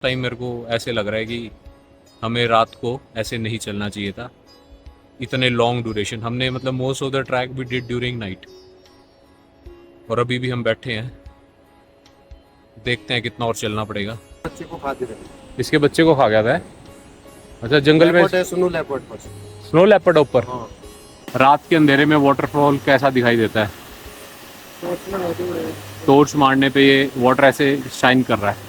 Time मेरे को ऐसे लग रहा है कि हमें रात को ऐसे नहीं चलना चाहिए था। इतने लॉन्ग ड्यूरेशन हमने मतलब मोस्ट ऑफ द ट्रैक भी डिड ड्यूरिंग नाइट। और अभी भी हम बैठे हैं, देखते हैं कितना और चलना पड़ेगा। बच्चे को खा दे रहे। इसके बच्चे को खा गया था। अच्छा, जंगल में लेपर्ड है, सुनो लेपर्ड बस। स्नो लेपर्ड ऊपर। हाँ। रात के अंधेरे में वाटरफॉल कैसा दिखाई देता है। टॉर्च मारने पे ये वाटर ऐसे शाइन कर रहा है।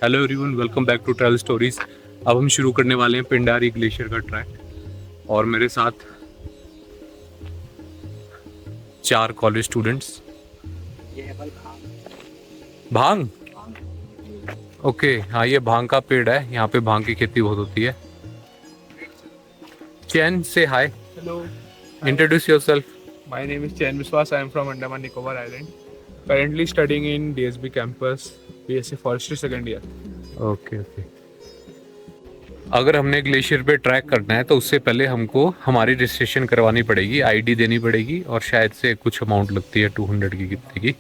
Hello everyone, welcome back to travel stories. अब हम शुरू करने वाले हैं पिंडारी ग्लेशियर का ट्रैक। और मेरे साथ 4 कॉलेज स्टूडेंट्स। भांग, ओके, हाँ ये भांग का पेड़ है, यहाँ पे भांग की खेती बहुत होती है। चैन, से हाय, Hello, introduce yourself. my name is Chain Biswas. I am from Andaman Nicobar Island. Currently studying in DSB campus, BSc Forestry second year. Okay okay. अगर हमने ग्लेशियर पे ट्रैक करना है तो उससे पहले हमको हमारी रजिस्ट्रेशन करवानी पड़ेगी, आईडी देनी पड़ेगी और शायद से कुछ अमाउंट लगती है 200 की, कितने की।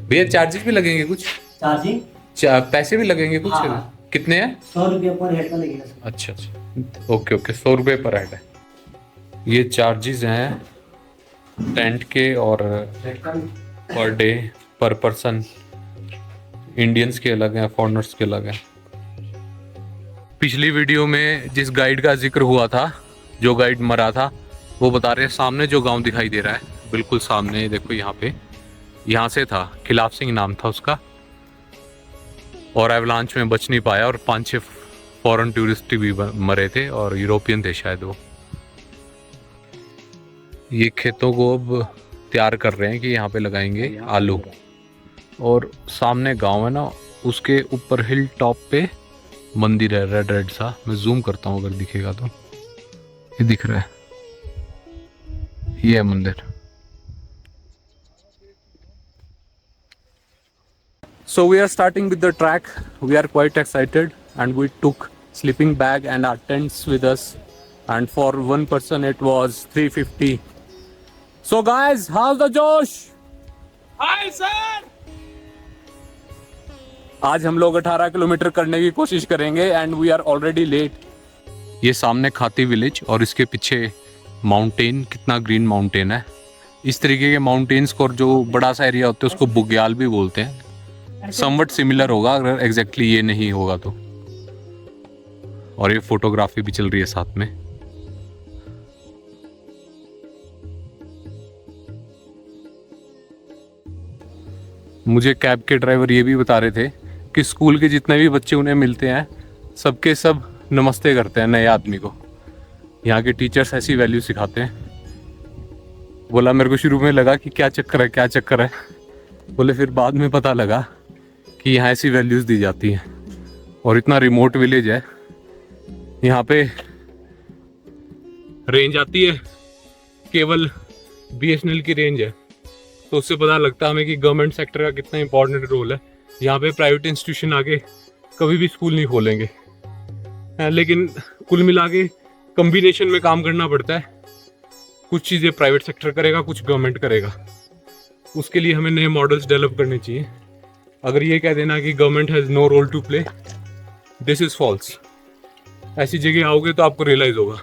भैया चार्जेस भी लगेंगे कुछ? चार्जिंग पैसे भी लगेंगे कुछ? हाँ। कितने हैं? 100 रुपया पर हेड का लगेगा। अच्छा अच्छा, ओके ओके, 100 रुपये पर हेड है। ये चार्जेस हैं टेंट के और पर डे पर पर्सन। इंडियंस के अलग हैं, फॉरेनर्स के अलग हैं। पिछली वीडियो में जिस गाइड का जिक्र हुआ था, जो गाइड मरा था, वो बता रहे हैं सामने जो गांव दिखाई दे रहा है, बिल्कुल सामने देखो यहाँ पे, यहाँ से था, खिलाफ सिंह नाम था उसका। और एवलांच में बच नहीं पाया और 5-6 फॉरेन टूरिस्ट भी मरे थे और यूरोपियन थे शायद वो। ये खेतों को अब तैयार कर रहे हैं कि यहाँ पे लगाएंगे आलू। और सामने गांव है ना, उसके ऊपर हिल टॉप पे मंदिर है, रेड रेड सा। मैं जूम करता हूँ अगर दिखेगा तो। ये दिख रहा है, ये है मंदिर। So we are starting with the track. We are quite excited and we took sleeping bag and our tents with us. And for one person it was 350. So guys, how's the Josh? Hi sir. आज हम लोग 18 kilometre करने की कोशिश करेंगे and we are already late. ये सामने खाती विलेज और इसके पीछे माउंटेन, कितना ग्रीन माउंटेन है। इस तरीके के माउंटेन्स को जो बड़ा सा एरिया होता है उसको बुग्याल भी बोलते हैं। समवट सिमिलर होगा अगर एग्जैक्टली ये नहीं होगा तो। और ये फोटोग्राफी भी चल रही है साथ में। मुझे कैब के ड्राइवर ये भी बता रहे थे कि स्कूल के जितने भी बच्चे उन्हें मिलते हैं सबके सब नमस्ते करते हैं नए आदमी को। यहाँ के टीचर्स ऐसी वैल्यू सिखाते हैं। बोला, मेरे को शुरू में लगा कि क्या चक्कर है क्या चक्कर है, बोले फिर बाद में पता लगा कि यहाँ ऐसी वैल्यूज़ दी जाती हैं। और इतना रिमोट विलेज है, यहाँ पे रेंज आती है, केवल BSNL की रेंज है। तो उससे पता लगता है हमें कि गवर्नमेंट सेक्टर का कितना इंपॉर्टेंट रोल है। यहाँ पे प्राइवेट इंस्टीट्यूशन आके कभी भी स्कूल नहीं खोलेंगे, लेकिन कुल मिला के कम्बिनेशन में काम करना पड़ता है। कुछ चीज़ें प्राइवेट सेक्टर करेगा, कुछ गवर्नमेंट करेगा। उसके लिए हमें नए मॉडल्स डेवलप करने चाहिए। अगर ये कह देना कि government has no role to play, this is false. ऐसी जगह आओगे तो आपको रियलाइज होगा।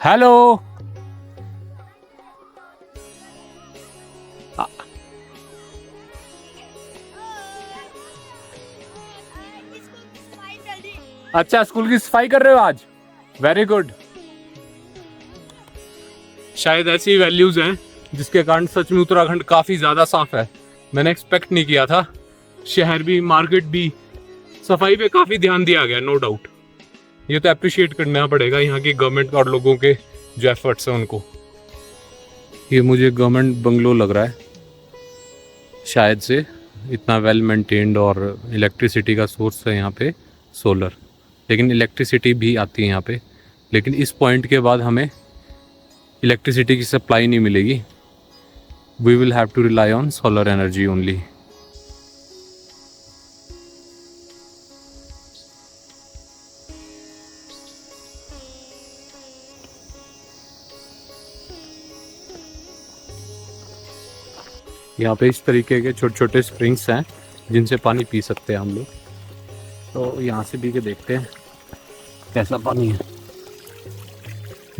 हेलो, अच्छा स्कूल की सफाई कर रहे हो आज, वेरी गुड। शायद ऐसी वैल्यूज हैं जिसके कारण सच में उत्तराखंड काफ़ी ज़्यादा साफ है। मैंने एक्सपेक्ट नहीं किया था। शहर भी, मार्केट भी, सफाई पे काफ़ी ध्यान दिया गया, नो डाउट। ये तो अप्रिशिएट करना पड़ेगा यहाँ की गवर्नमेंट और लोगों के जो एफर्ट्स हैं उनको। ये मुझे गवर्नमेंट बंगलो लग रहा है शायद से, इतना वेल मेंटेन्ड। और इलेक्ट्रिसिटी का सोर्स है यहाँ पे सोलर, लेकिन इलेक्ट्रिसिटी भी आती है यहाँ पे। लेकिन इस पॉइंट के बाद हमें इलेक्ट्रिसिटी की सप्लाई नहीं मिलेगी। We will have to rely on solar energy only. यहाँ पे इस तरीके के छोटे छोटे स्प्रिंग्स हैं जिनसे पानी पी सकते हैं हम लोग। तो यहाँ से पी के देखते हैं कैसा पानी है।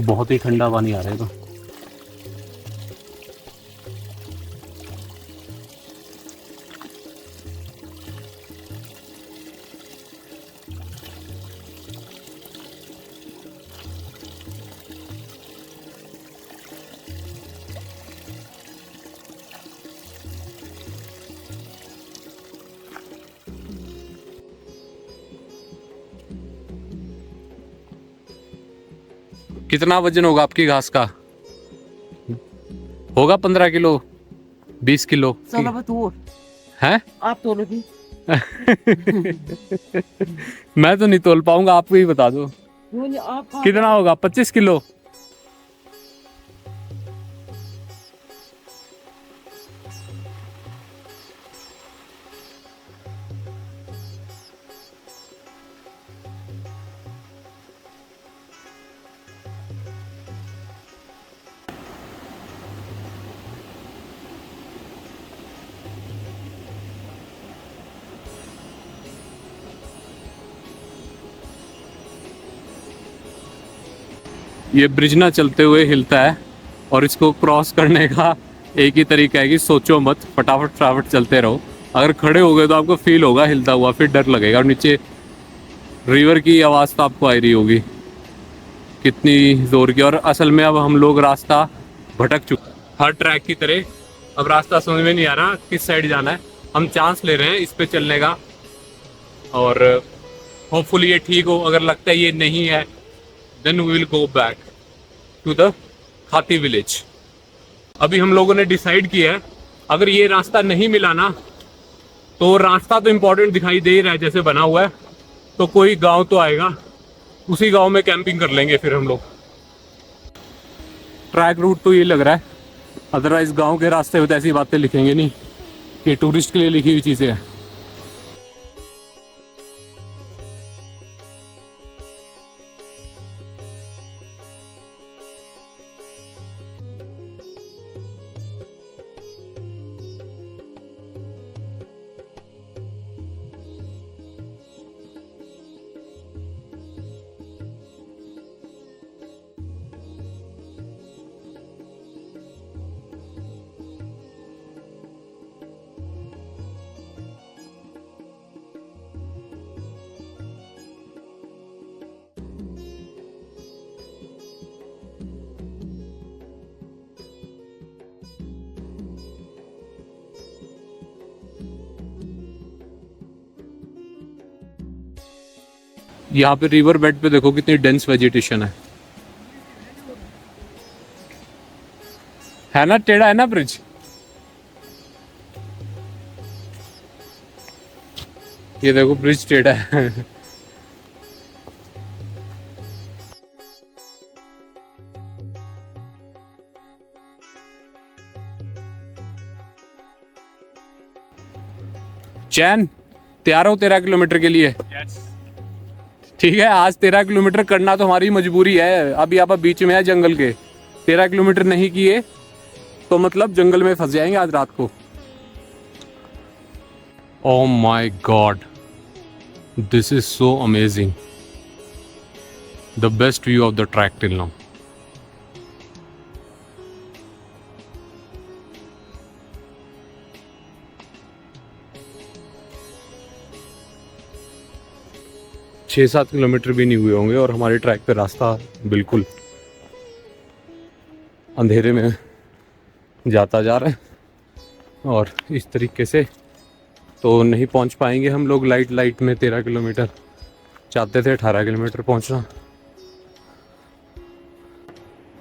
बहुत ही ठंडा पानी आ रहा है। तो कितना वजन होगा आपकी घास का? होगा 15 किलो, 20 किलो चलो अब तू है? आप तोलो भी। मैं तो नहीं तोल पाऊंगा, आपको ही बता दो आप कितना होगा। 25 किलो। ये ब्रिज ना चलते हुए हिलता है और इसको क्रॉस करने का एक ही तरीका है कि सोचो मत, फटाफट फटाफट चलते रहो। अगर खड़े हो गए तो आपको फील होगा हिलता हुआ, फिर डर लगेगा। और नीचे रिवर की आवाज़ तो आपको आ रही होगी कितनी जोर की। और असल में अब हम लोग रास्ता भटक चुके, हर ट्रैक की तरह अब रास्ता समझ में नहीं आ रहा किस साइड जाना है। हम चांस ले रहे हैं इस पे चलने का और होपफुली ये ठीक हो। अगर लगता है ये नहीं है then we will go back to the Khati village. अभी हम लोगों ने डिसाइड किया है अगर ये रास्ता नहीं मिला ना, तो रास्ता तो इम्पोर्टेंट दिखाई दे रहा है जैसे बना हुआ है, तो कोई गांव तो आएगा, उसी गांव में कैंपिंग कर लेंगे फिर हम लोग। ट्रैक रूट तो ये लग रहा है, अदरवाइज गांव के रास्ते में तो ऐसी बातें लिखेंगे नहीं, ये टूरिस्ट के लिए लिखी हुई चीज़ें हैं। यहाँ पे रिवर बेड पे देखो कितनी डेंस वेजिटेशन है ना? टेढ़ा है ना ब्रिज। ये देखो ब्रिज टेढ़ा है। चैन तैयार हो 13 किलोमीटर के लिए? ठीक है, आज 13 किलोमीटर करना तो हमारी मजबूरी है। अभी आप बीच में है जंगल के, 13 किलोमीटर नहीं किए तो मतलब जंगल में फंस जाएंगे आज रात को। Oh my God, this is so amazing, the best view of the track till now. छः 7 किलोमीटर भी नहीं हुए होंगे और हमारे ट्रैक पे रास्ता बिल्कुल अंधेरे में जाता जा रहा है और इस तरीके से तो नहीं पहुंच पाएंगे हम लोग लाइट में। 13 किलोमीटर चाहते थे, 18 किलोमीटर पहुंचना।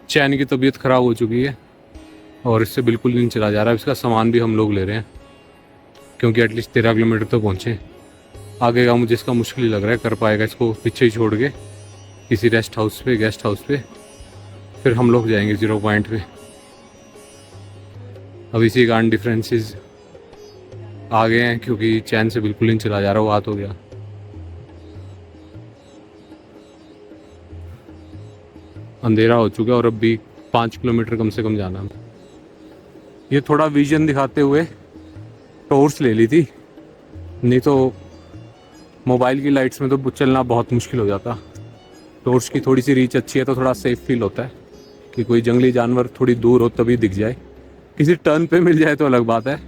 चैन की तबीयत ख़राब हो चुकी है और इससे बिल्कुल नहीं चला जा रहा है। इसका सामान भी हम लोग ले रहे हैं क्योंकि एटलीस्ट 13 किलोमीटर तो पहुँचे। आगे का मुझे इसका मुश्किल ही लग रहा है, कर पाएगा इसको पीछे ही छोड़ के किसी गेस्ट हाउस पे फिर हम लोग जाएंगे 0 पॉइंट पे। अब इसी कारण डिफरेंसेस आ गए हैं क्योंकि चैन से बिल्कुल नहीं चला जा रहा, वो बात हो गया। अंधेरा हो चुका है और अब भी 5 किलोमीटर कम से कम जाना है। ये थोड़ा विजन दिखाते हुए टॉर्च ले ली थी, नहीं तो मोबाइल की लाइट्स में तो चलना बहुत मुश्किल हो जाता। टॉर्च की थोड़ी सी रीच अच्छी है तो थोड़ा सेफ फील होता है कि कोई जंगली जानवर थोड़ी दूर हो तभी दिख जाए, किसी टर्न पे मिल जाए तो अलग बात है।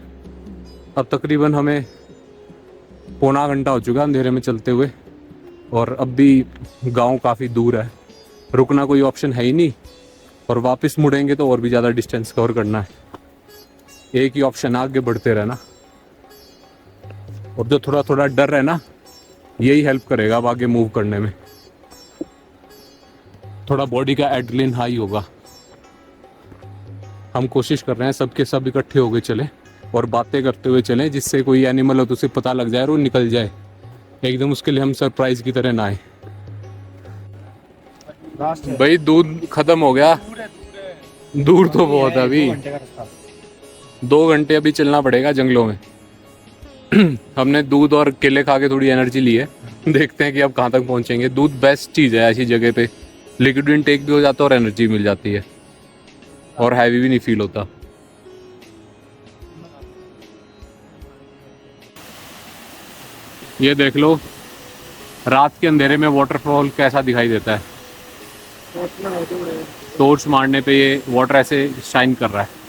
अब तकरीबन हमें पौना घंटा हो चुका अंधेरे में चलते हुए, और अब भी गांव काफ़ी दूर है, रुकना कोई ऑप्शन है ही नहीं, और वापस मुड़ेंगे तो और भी ज़्यादा डिस्टेंस कवर करना है। एक ही ऑप्शन है, आगे बढ़ते रहना। और जो थोड़ा थोड़ा डर है ना, यही हेल्प करेगा अब आगे मूव करने में। थोड़ा बॉडी का एड्रेनलिन हाई होगा। हम कोशिश कर रहे हैं सबके सब इकट्ठे होके चलें और बातें करते हुए चलें, जिससे कोई एनिमल हो तो उसे पता लग जाए और वो निकल जाए एकदम, उसके लिए हम सरप्राइज की तरह ना आए। लास्ट है। भाई दूध खत्म हो गया, दूर तो बहुत है अभी, 2 घंटे का रास्ता। 2 घंटे अभी चलना पड़ेगा जंगलों में। हमने दूध और केले खा के थोड़ी एनर्जी ली है, देखते हैं कि अब कहाँ तक पहुँचेंगे। दूध बेस्ट चीज़ है ऐसी जगह पे, लिक्विड इनटेक भी हो जाता है और एनर्जी मिल जाती है, और हैवी भी नहीं फील होता। ये देख लो रात के अंधेरे में वाटरफॉल कैसा दिखाई देता है। टॉर्च मारने पे ये वाटर ऐसे शाइन कर रहा है।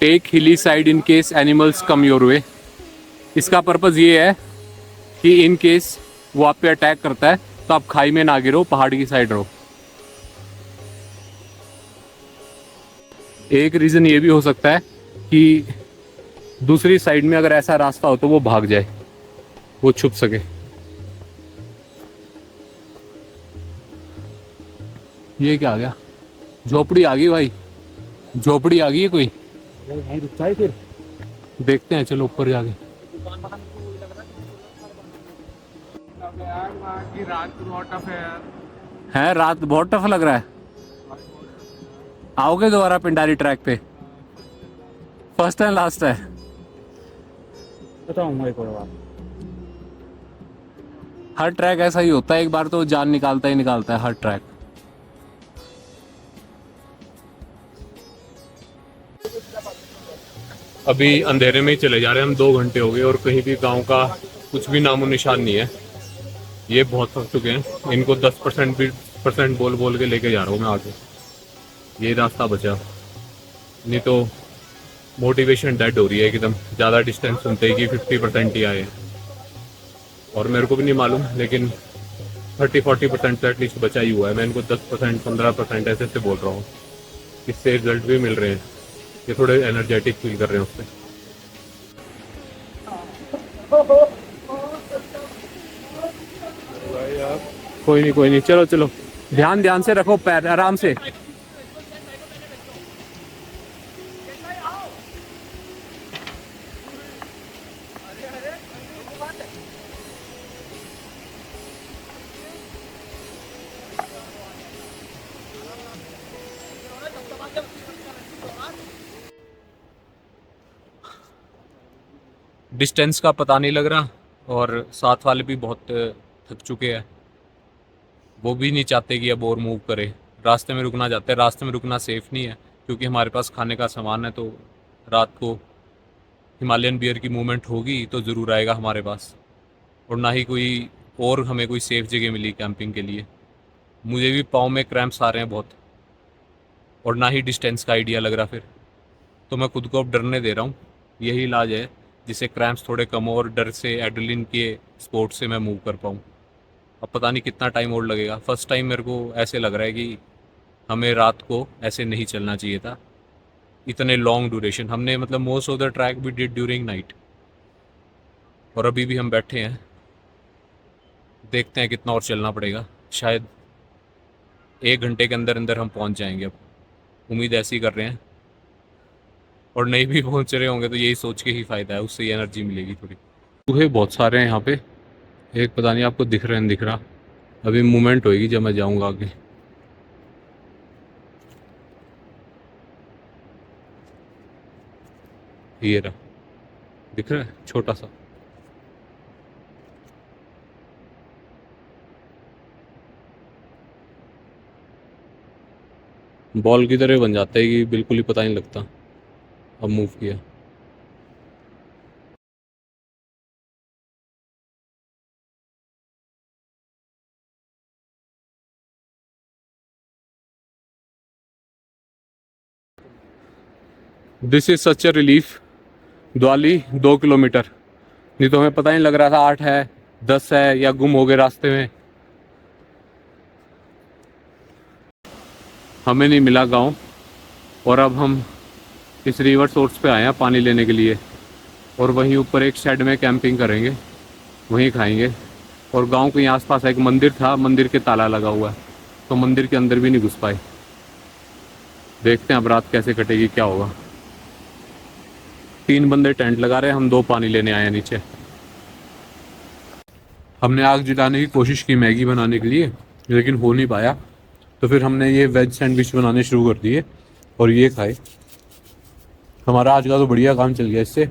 टेक हिली side in case animals come your way. इसका पर्पज़ ये है कि इन केस वो आप पे अटैक करता है तो आप खाई में ना गिरो, पहाड़ की साइड रहो। एक रीज़न ये भी हो सकता है कि दूसरी साइड में अगर ऐसा रास्ता हो तो वो भाग जाए, वो छुप सके। ये क्या आ गया? झोपड़ी आ गई भाई, झोपड़ी आ गई है कोई। यहीं रुकता है फिर। देखते हैं, चलो ऊपर जाके। है रात बहुत टफ लग रहा है। आओगे दोबारा पिंडारी ट्रैक पे? फर्स्ट एंड लास्ट है। बताऊंगा एक और बार। हर ट्रैक ऐसा ही होता है, एक बार तो जान निकालता ही निकालता है हर ट्रैक। अभी अंधेरे में ही चले जा रहे हैं हम, 2 घंटे हो गए और कहीं भी गांव का कुछ भी नामो निशान नहीं है। ये बहुत थक चुके हैं, इनको 10% बोल बोल के लेके जा रहा हूँ मैं आगे। ये रास्ता बचा, नहीं तो मोटिवेशन डेड हो रही है एकदम। ज़्यादा डिस्टेंस सुनते ही कि 50% ही आए, और मेरे को भी नहीं मालूम, लेकिन 30-40% तो एटलीस्ट बचा ही हुआ है। मैं इनको 10% 15% ऐसे ऐसे बोल रहा हूँ, इससे रिजल्ट भी मिल रहे हैं, ये थोड़े एनर्जेटिक फील कर रहे हैं उससे। कोई नहीं, चलो चलो, ध्यान से रखो, पैर आराम से। डिस्टेंस का पता नहीं लग रहा, और साथ वाले भी बहुत थक चुके हैं। वो भी नहीं चाहते कि अब और मूव करे, रास्ते में रुकना चाहते हैं। रास्ते में रुकना सेफ़ नहीं है क्योंकि हमारे पास खाने का सामान है, तो रात को हिमालयन बियर की मूवमेंट होगी तो ज़रूर आएगा हमारे पास। और ना ही कोई और हमें कोई सेफ़ जगह मिली कैंपिंग के लिए। मुझे भी पाँव में क्रैम्प्स आ रहे हैं बहुत, और ना ही डिस्टेंस का आइडिया लग रहा फिर। तो मैं खुद को अब डरने दे रहा हूँ, यही इलाज है जिससे क्रैम्प्स थोड़े कम हो और डर से एड्रेनलिन के स्पोर्ट से मैं मूव कर पाऊँ। अब पता नहीं कितना टाइम और लगेगा। फर्स्ट टाइम मेरे को ऐसे लग रहा है कि हमें रात को ऐसे नहीं चलना चाहिए था, इतने लॉन्ग ड्यूरेशन। हमने मतलब मोस्ट ऑफ द ट्रैक भी डिड ड्यूरिंग नाइट, और अभी भी हम बैठे हैं। देखते हैं कितना और चलना पड़ेगा, शायद 1 घंटे के अंदर अंदर हम पहुंच जाएंगे। अब उम्मीद ऐसी कर रहे हैं, और नहीं भी पहुंच रहे होंगे तो यही सोच के ही फ़ायदा है, उससे एनर्जी मिलेगी थोड़ी। चूहे बहुत सारे हैं यहाँ पे, एक पता नहीं आपको दिख रहा है नहीं दिख रहा, अभी मूवमेंट होएगी जब मैं जाऊंगा आगे। ये रहा, दिख रहा है छोटा सा। बॉल की तरह बन जाता है कि बिल्कुल ही पता नहीं लगता। अब मूव किया। This is such a relief. Dwali 2 kilometre, नहीं तो हमें पता नहीं लग रहा था 8 है 10 है या गुम हो गए रास्ते में। हमें नहीं मिला गांव, और अब हम इस रिवर सोर्स पे आए हैं पानी लेने के लिए, और वहीं ऊपर एक शेड में कैंपिंग करेंगे, वहीं खाएंगे। और गांव के आसपास एक मंदिर था, मंदिर के ताला लगा हुआ है, तो मंदिर के अंदर भी नहीं घुस पाए। देखते हैं अब रात कैसे कटेगी, क्या होगा। 3 बंदे टेंट लगा रहे हैं, हम 2 पानी लेने आए हैं नीचे। हमने आग जलाने की कोशिश की मैगी बनाने के लिए, लेकिन हो नहीं पाया, तो फिर हमने ये वेज सैंडविच बनाने शुरू कर दिए और ये खाए। हमारा आज का तो बढ़िया काम चल गया इससे।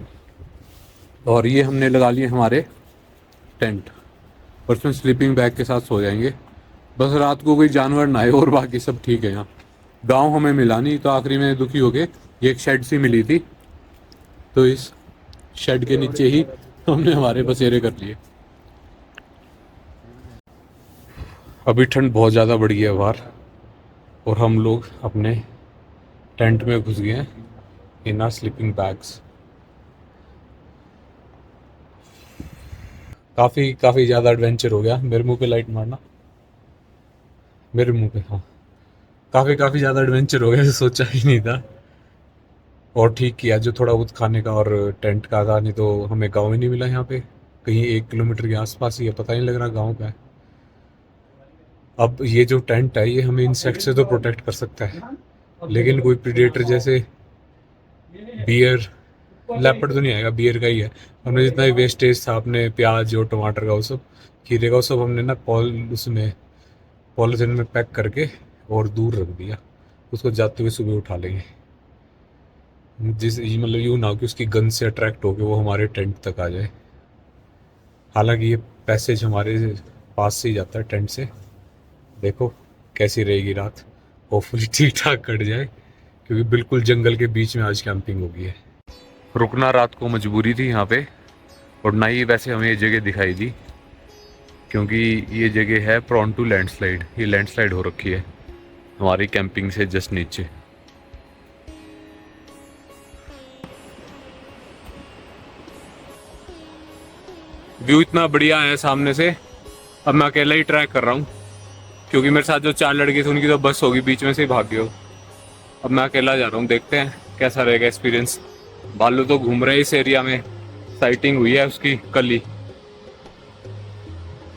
और ये हमने लगा लिए हमारे टेंट, और उसमें स्लीपिंग बैग के साथ सो जाएंगे। बस रात को कोई जानवर ना आए और बाकी सब ठीक है। यहाँ गांव हमें मिला नहीं, तो आखिरी में दुखी हो गए। ये एक शेड सी मिली थी, तो इस शेड के नीचे ही हमने हमारे बसेरे कर लिए। अभी ठंड बहुत ज़्यादा बढ़ गई है बाहर, और हम लोग अपने टेंट में घुस गए हैं इन आर स्लीपिंग बैग्स। काफ़ी ज़्यादा एडवेंचर हो गया। मेरे मुंह पे लाइट मारना, मेरे मुंह पे, हाँ। काफ़ी ज़्यादा एडवेंचर हो गया, सोचा ही नहीं था। और ठीक किया जो थोड़ा बहुत खाने का और टेंट का था, नहीं तो हमें गांव ही नहीं मिला। यहाँ पे कहीं 1 किलोमीटर के आसपास ही है, पता नहीं लग रहा गांव का है। अब ये जो टेंट है ये हमें इंसेक्ट से तो प्रोटेक्ट कर सकता है, लेकिन कोई प्रीडेटर जैसे बियर, लेपर्ड तो नहीं आएगा, बियर का ही है। हमने जितना भी वेस्टेज था अपने प्याज और टमाटर का, वो सब खीरे का, वो सब हमने ना उसमें पॉलीथिन में पैक करके और दूर रख दिया। उसको जाते हुए सुबह उठा लेंगे, मतलब यूँ ना हो कि उसकी गन से अट्रैक्ट होकर वो हमारे टेंट तक आ जाए। हालांकि ये पैसेज हमारे पास से ही जाता है टेंट से। देखो कैसी रहेगी रात, होपफुली ठीक ठाक कट जाए, क्योंकि बिल्कुल जंगल के बीच में आज कैंपिंग होगी है। रुकना रात को मजबूरी थी यहाँ पे, और ना ही वैसे हमें ये जगह दिखाई दी, क्योंकि ये जगह है प्रॉन टू लैंडस्लाइड। ये लैंडस्लाइड हो रखी है हमारी कैंपिंग से जस्ट नीचे। व्यू इतना बढ़िया है सामने से। अब मैं अकेला ही ट्रैक कर रहा हूँ, क्योंकि मेरे साथ जो 4 लड़के थे उनकी तो बस होगी, बीच में से ही भाग गए हो। अब मैं अकेला जा रहा हूँ, देखते हैं कैसा रहेगा एक्सपीरियंस। भालू तो घूम रहे हैं इस एरिया में, साइटिंग हुई है उसकी कल ही।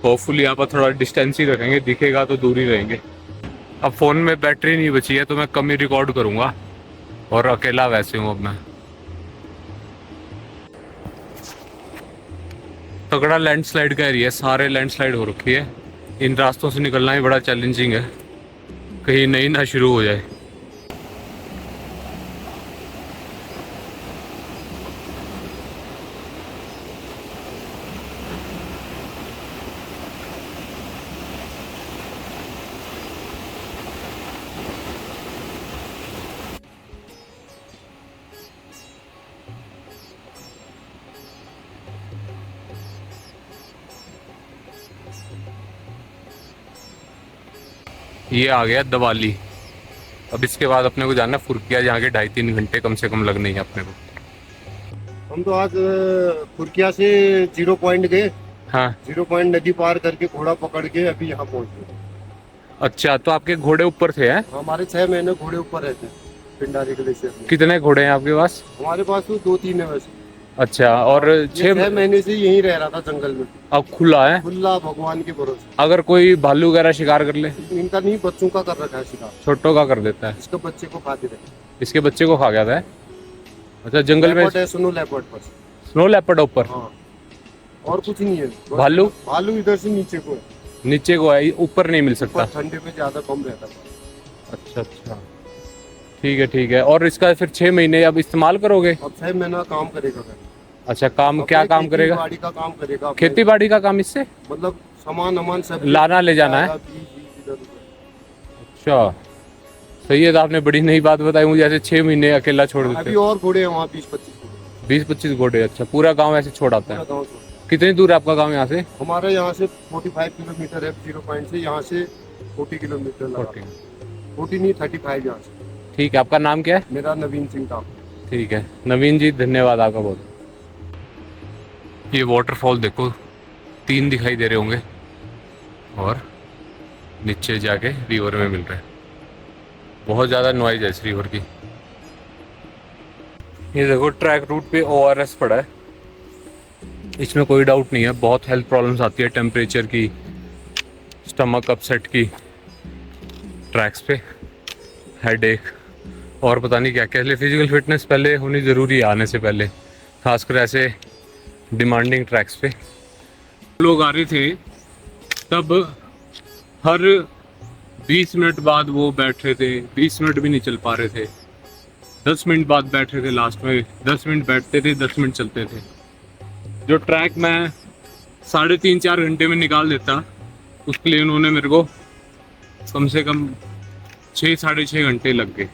होपफुली यहाँ पर थोड़ा डिस्टेंस ही रखेंगे, दिखेगा तो दूर ही रहेंगे। अब फ़ोन में बैटरी नहीं बची है, तो मैं कम ही रिकॉर्ड करूँगा, और अकेला वैसे हूँ अब मैं। तगड़ा लैंडस्लाइड का एरिया है, सारे लैंडस्लाइड हो रखी है। इन रास्तों से निकलना ही बड़ा चैलेंजिंग है, कहीं नई ना शुरू हो जाए। ये आ गया दवाली। अब इसके बाद अपने को जाना फुरकिया, जहाँ के 2.5-3 घंटे कम से कम लगने हैं अपने को। हम तो आज फुरकिया से 0 पॉइंट गए। हाँ 0 पॉइंट नदी पार करके घोड़ा पकड़ के अभी यहाँ पहुँच गए। अच्छा, तो आपके घोड़े ऊपर थे हैं? हमारे 6 महीने घोड़े ऊपर रहते हैं पिंडारी ग्लेशियर में। कितने घोड़े हैं आपके पास? हमारे पास तो 2-3 है वैसे। अच्छा, और 6 महीने से यहीं रह रहा था जंगल में। अब खुला है? खुला, भगवान के भरोसे। अगर कोई भालू वगैरह शिकार कर ले? इनका नहीं, बच्चों का कर रखा है शिकार। छोटों का कर देता है? इसके बच्चे को खाते रहे। इसके बच्चे को खा गया था? अच्छा, जंगल में स्नो लेपर्ड पर। स्नो लेपर्ड ऊपर? हाँ, और कुछ नहीं है। भालू? भालू इधर से नीचे को है। नीचे को है, ऊपर नहीं मिल सकता। ऊपर ठंडे में ज्यादा कम रहता है। अच्छा अच्छा, ठीक है ठीक है। और इसका फिर 6 महीने अब इस्तेमाल करोगे? अब 6 महीना काम करेगा फिर। अच्छा, काम क्या काम करेगा? खेती बाड़ी का काम करेगा अपने। खेती बाड़ी का काम इससे मतलब सामान सब लाना ले जाना है? बीज इधर उधर। अच्छा सही है, तो आपने बड़ी नई बात बताई मुझे, ऐसे 6 महीने अकेला छोड़ देते अभी और घोड़े हैं वहाँ 20-25 घोड़े। 20-25 घोड़े? अच्छा, पूरा गांव ऐसे छोड़ आता पूरा है? गाँव छोड़। कितनी दूर है आपका गांव यहाँ से? हमारे यहाँ से 45 किलोमीटर है, 0 पॉइंट से। यहाँ से 40 किलोमीटर लगा। 40 नहीं 35 यहाँ से। ठीक है, आपका नाम क्या है? मेरा नवीन सिंह ठाकुर। ठीक है नवीन जी, धन्यवाद आपका बहुत। ये वाटरफॉल देखो, 3 दिखाई दे रहे होंगे और नीचे जाके रिवर में मिल रहे हैं। बहुत ज़्यादा नॉइज है इस रिवर की। ये देखो ट्रैक रूट पे ORS पड़ा है, इसमें कोई डाउट नहीं है। बहुत हेल्थ प्रॉब्लम्स आती है, टेम्परेचर की, स्टमक अपसेट की, ट्रैक्स पे हेडेक और पता नहीं क्या क्या। इसलिए फिजिकल फिटनेस पहले होनी ज़रूरी है आने से पहले, खासकर ऐसे डिमांडिंग ट्रैक्स पे। लोग आ रहे थे तब हर 20 मिनट बाद वो बैठ रहे थे, 20 मिनट भी नहीं चल पा रहे थे, 10 मिनट बाद बैठ रहे थे, लास्ट में 10 मिनट बैठते थे, 10 मिनट चलते थे। जो ट्रैक मैं 3.5-4 घंटे में निकाल देता, उसके लिए उन्होंने मेरे को कम से कम 6-6.5 घंटे लग गए।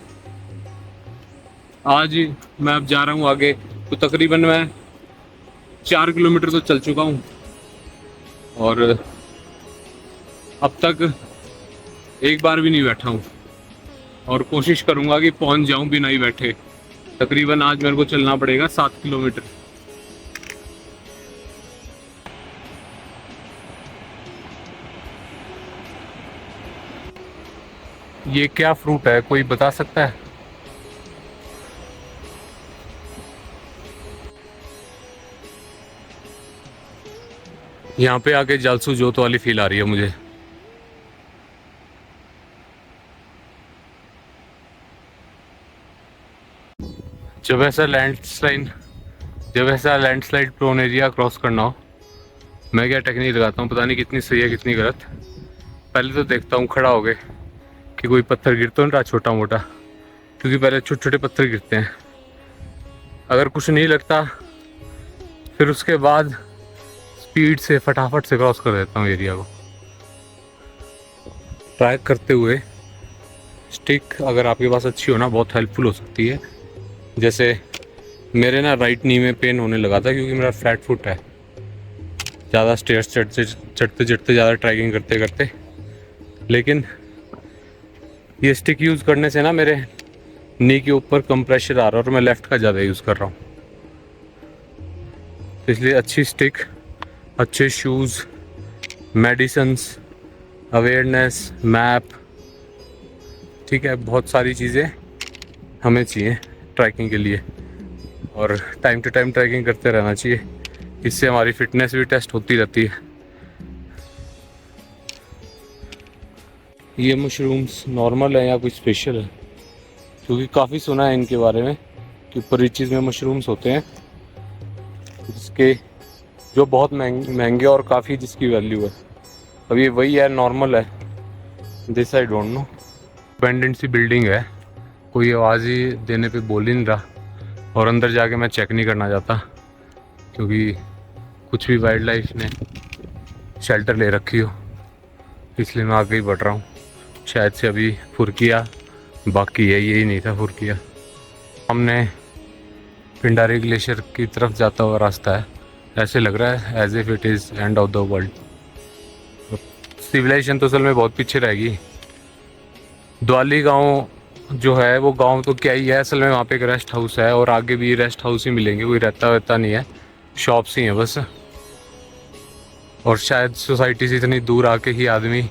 आज मैं अब जा रहा हूँ आगे, तो तकरीबन मैं 4 किलोमीटर तो चल चुका हूँ और अब तक एक बार भी नहीं बैठा हूँ और कोशिश करूँगा कि पहुँच जाऊँ बिना ही बैठे। तकरीबन आज मेरे को चलना पड़ेगा 7 किलोमीटर। ये क्या फ्रूट है, कोई बता सकता है? यहाँ पे आके जालसू जोत वाली फील आ रही है मुझे। जब ऐसा लैंडस्लाइड प्रोन एरिया क्रॉस करना हो, मैं क्या टेक्निक लगाता हूँ, पता नहीं कितनी सही है कितनी गलत। पहले तो देखता हूँ खड़ा हो गए कि कोई पत्थर गिर तो नहीं रहा छोटा मोटा, क्योंकि पहले छोटे छोटे पत्थर गिरते हैं। अगर कुछ नहीं लगता फिर उसके बाद स्पीड से फटाफट से क्रॉस कर देता हूँ एरिया को। ट्रैक करते हुए स्टिक अगर आपके पास अच्छी हो ना, बहुत हेल्पफुल हो सकती है। जैसे मेरे ना राइट नी में पेन होने लगा था क्योंकि मेरा फ्लैट फुट है, ज़्यादा स्टेयर्स चढ़ते ज़्यादा ट्रैकिंग करते करते। लेकिन ये स्टिक यूज़ करने से ना मेरे नी के ऊपर कम प्रेशर आ रहा है और मैं लेफ़्ट का ज़्यादा यूज़ कर रहा हूँ। तो इसलिए अच्छी स्टिक, अच्छे शूज़, मेडिसिन्स, अवेयरनेस, मैप, ठीक है, बहुत सारी चीज़ें हमें चाहिए ट्रैकिंग के लिए। और टाइम टू टाइम ट्रैकिंग करते रहना चाहिए, इससे हमारी फिटनेस भी टेस्ट होती रहती है। ये मशरूम्स नॉर्मल है या कुछ स्पेशल है? क्योंकि काफ़ी सुना है इनके बारे में कि ऊपर रीचेस में मशरूम्स होते हैं जिसके जो बहुत महंगे और काफ़ी जिसकी वैल्यू है। अब ये वही है, नॉर्मल है, this I don't know. Abandoned सी बिल्डिंग है, कोई आवाज़ ही देने पे बोल ही नहीं रहा, और अंदर जाके मैं चेक नहीं करना चाहता क्योंकि कुछ भी वाइल्ड लाइफ ने शेल्टर ले रखी हो, इसलिए मैं आगे ही बढ़ रहा हूँ। शायद से अभी फुरकिया बाकी है, यही नहीं था फुरकिया। हमने पिंडारी ग्लेशियर की तरफ जाता हुआ रास्ता है, ऐसे लग रहा है as if it is end of the world. Civilization तो असल में बहुत पीछे रहेगी। द्वाली गांव जो है वो गांव तो क्या ही है, असल में वहाँ पे एक रेस्ट हाउस है और आगे भी रेस्ट हाउस ही मिलेंगे, कोई रहता नहीं है, शॉप्स ही हैं बस। और शायद सोसाइटी से इतनी दूर आके ही आदमी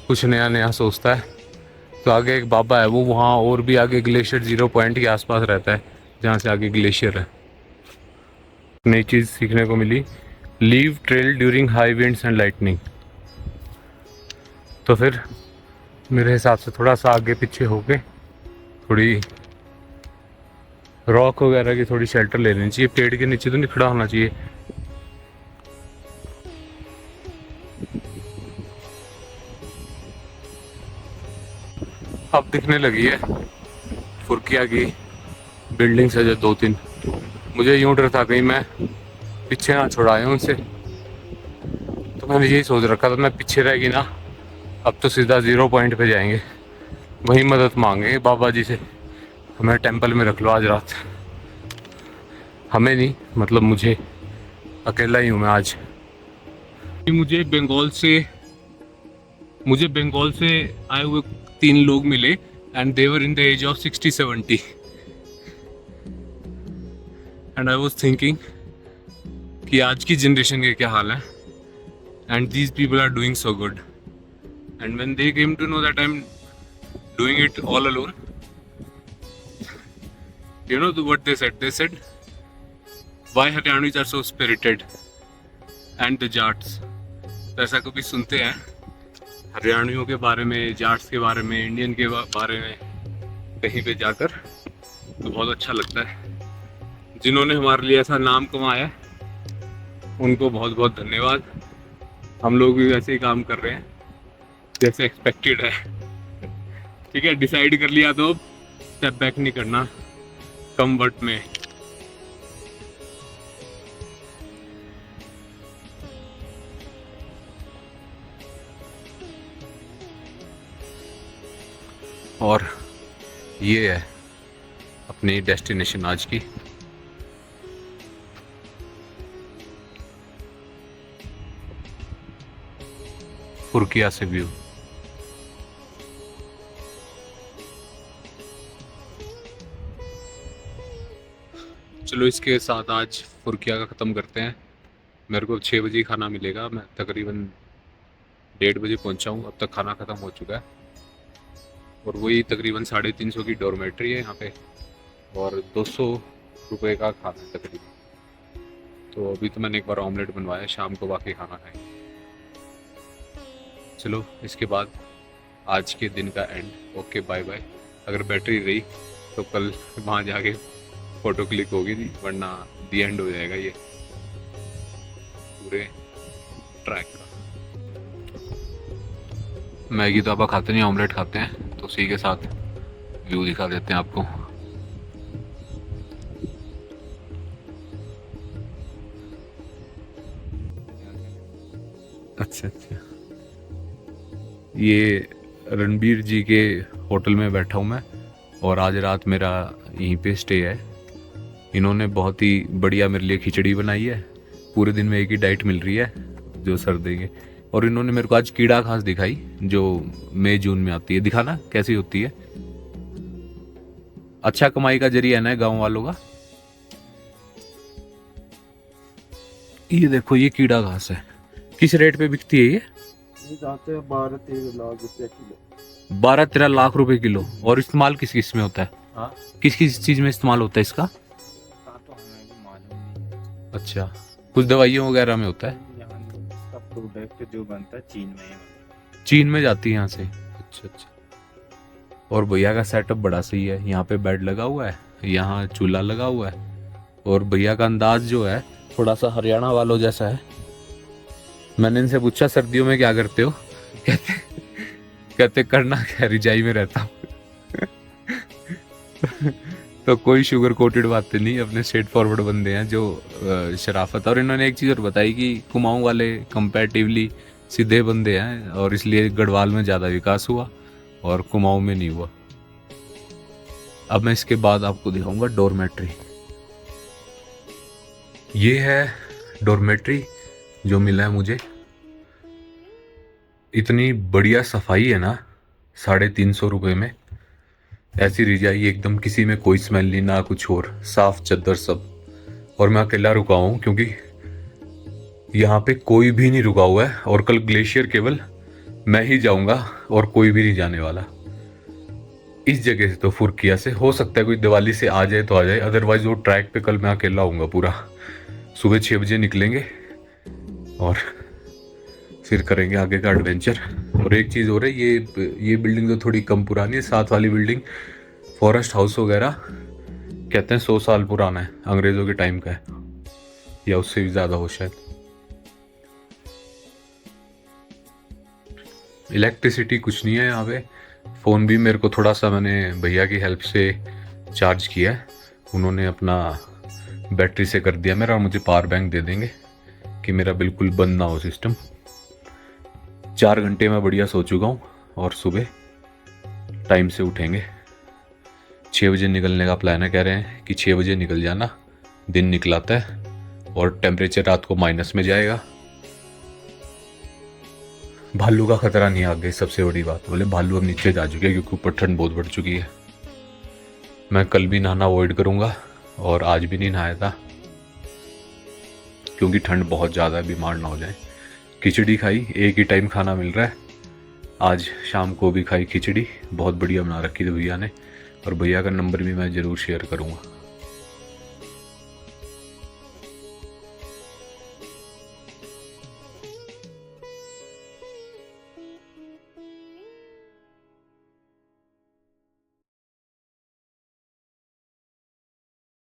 कुछ नया नया सोचता है। तो आगे एक बाबा है, वो वहाँ और भी आगे ग्लेशियर 0 पॉइंट के आसपास रहता है जहाँ से आगे ग्लेशियर है। नई चीज़ सीखने को मिली, leave trail during high winds and lightning. तो फिर मेरे हिसाब से थोड़ा सा आगे पीछे होके थोड़ी रॉक वगैरह की थोड़ी शेल्टर ले लेनी चाहिए, पेड़ के नीचे तो नहीं खड़ा होना चाहिए। अब दिखने लगी है फुरकिया की बिल्डिंग से जो 2-3। मुझे यूं डर था कहीं मैं पीछे ना छुड़ाए उनसे, तो मैंने यही सोच रखा था मैं पीछे रहेगी ना, अब तो सीधा 0 पॉइंट पे जाएंगे, वहीं मदद मांगेंगे बाबा जी से, हमें टेंपल में रख लो आज रात। हमें नहीं, मतलब मुझे, अकेला ही हूँ मैं आज। मुझे बंगाल से आए हुए 3 लोग मिले and they were in the age of 60-70 and I was thinking कि आज की जनरेशन के क्या हाल है, and these people are doing so good, and when they came to know that I am doing it all alone, you know what they said why Haryanvis are so spirited and the Jats। तो ऐसा कभी सुनते हैं हरियाणवियों के बारे में, जाट्स के बारे में, इंडियन के बारे में कहीं पे जाकर, तो बहुत अच्छा लगता है। जिन्होंने हमारे लिए ऐसा नाम कमाया उनको बहुत बहुत धन्यवाद। हम लोग भी वैसे ही काम कर रहे हैं जैसे एक्सपेक्टेड है। ठीक है, डिसाइड कर लिया तो स्टेप बैक नहीं करना कम वक्त में। और ये है अपनी डेस्टिनेशन आज की। फुरकिया से व्यू। चलो इसके साथ आज फुरकिया का ख़त्म करते हैं। मेरे को 6 बजे खाना मिलेगा, मैं तकरीबन 1:30 बजे पहुंचा हूँ, अब तक खाना ख़त्म हो चुका है। और वही तकरीबन 350 की डॉर्मेट्री है यहाँ पे, और 200 रुपये का खाना है तकरीबन। तो अभी तो मैंने एक बार ऑमलेट बनवाया, शाम को बाकी खाना खाएंगे। चलो इसके बाद आज के दिन का एंड। Okay bye bye. अगर बैटरी रही तो कल वहाँ जाके फ़ोटो क्लिक होगी, वरना दी एंड हो जाएगा ये पूरे ट्रैक का। मैगी तो आप खाते नहीं, ऑमलेट खाते हैं, तो उसी के साथ व्यू दिखा देते हैं आपको। अच्छा अच्छा, ये रणबीर जी के होटल में बैठा हूँ मैं, और आज रात मेरा यहीं पे स्टे है। इन्होंने बहुत ही बढ़िया मेरे लिए खिचड़ी बनाई है, पूरे दिन में एक ही डाइट मिल रही है जो सर देंगे। और इन्होंने मेरे को आज कीड़ा घास दिखाई जो मई जून में आती है, दिखाना कैसी होती है। अच्छा कमाई का जरिया है ना गांव वालों का। ये देखो, ये कीड़ा घास है, किस रेट पे बिकती है ये? जाते हैं 12-13 लाख रुपए किलो। 12-13 लाख रुपए किलो। और इस्तेमाल किस किस में होता है? हाँ, किस किस चीज में इस्तेमाल होता है इसका? तो हमें भी मालूम नहीं। अच्छा, कुछ दवाइयों वगैरह में होता है। यहाँ इसका प्रोडक्ट जो बनता है चीन में ही बनता है। चीन में जाती है यहाँ से। अच्छा अच्छा। और भैया का सेटअप बड़ा सही है, यहाँ पे बेड लगा हुआ है, यहाँ चूल्हा लगा हुआ है, और भैया का अंदाज जो है थोड़ा सा हरियाणा वालों जैसा है। मैंने इनसे पूछा सर्दियों में क्या करते हो, कहते करना क्या, रिजाई में रहता हूँ। तो कोई शुगर कोटेड बातें नहीं, अपने स्ट्रेट फॉरवर्ड बंदे हैं जो शराफत। और इन्होंने एक चीज़ और बताई कि कुमाऊं वाले कंपैरेटिवली सीधे बंदे हैं, और इसलिए गढ़वाल में ज़्यादा विकास हुआ और कुमाऊं में नहीं हुआ। अब मैं इसके बाद आपको दिखाऊंगा डॉर्मेट्री। ये है डॉर्मेट्री जो मिला है मुझे। इतनी बढ़िया सफाई है ना, 350 रुपये में ऐसी रजाई, एकदम किसी में कोई स्मेल नहीं ना कुछ और, साफ चद्दर सब। और मैं अकेला रुका हूँ क्योंकि यहाँ पे कोई भी नहीं रुका हुआ है, और कल ग्लेशियर केवल मैं ही जाऊँगा और कोई भी नहीं जाने वाला इस जगह से। तो फुरकिया से हो सकता है कोई दिवाली से आ जाए तो आ जाए, अदरवाइज वो ट्रैक पे कल मैं अकेला आऊँगा पूरा। सुबह 6 बजे निकलेंगे और फिर करेंगे आगे का एडवेंचर। और एक चीज़ और है, ये बिल्डिंग तो थोड़ी कम पुरानी है, साथ वाली बिल्डिंग फॉरेस्ट हाउस वगैरह कहते हैं 100 साल पुराना है, अंग्रेज़ों के टाइम का है, या उससे भी ज़्यादा हो शायद। इलेक्ट्रिसिटी कुछ नहीं है यहाँ पे, फ़ोन भी मेरे को थोड़ा सा मैंने भैया की हेल्प से चार्ज किया है, उन्होंने अपना बैटरी से कर दिया मेरा, और मुझे पावर बैंक दे देंगे कि मेरा बिल्कुल बंद ना हो सिस्टम। 4 घंटे मैं बढ़िया सो चुका हूँ और सुबह टाइम से उठेंगे। 6 बजे निकलने का प्लान है, कह रहे हैं कि 6 बजे निकल जाना, दिन निकलाता है और टेम्परेचर रात को माइनस में जाएगा। भालू का खतरा नहीं आ गया, सबसे बड़ी बात। बोले भालू अब नीचे जा चुके हैं क्योंकि ऊपर ठंड बहुत बढ़ चुकी है। मैं कल भी नहाना अवॉइड करूँगा और आज भी नहीं नहाया था क्योंकि ठंड बहुत ज़्यादा है, बीमार ना हो जाए। खिचड़ी खाई, एक ही टाइम खाना मिल रहा है। आज शाम को भी खाई खिचड़ी, बहुत बढ़िया बना रखी थी भैया ने, और भैया का नंबर भी मैं ज़रूर शेयर करूँगा।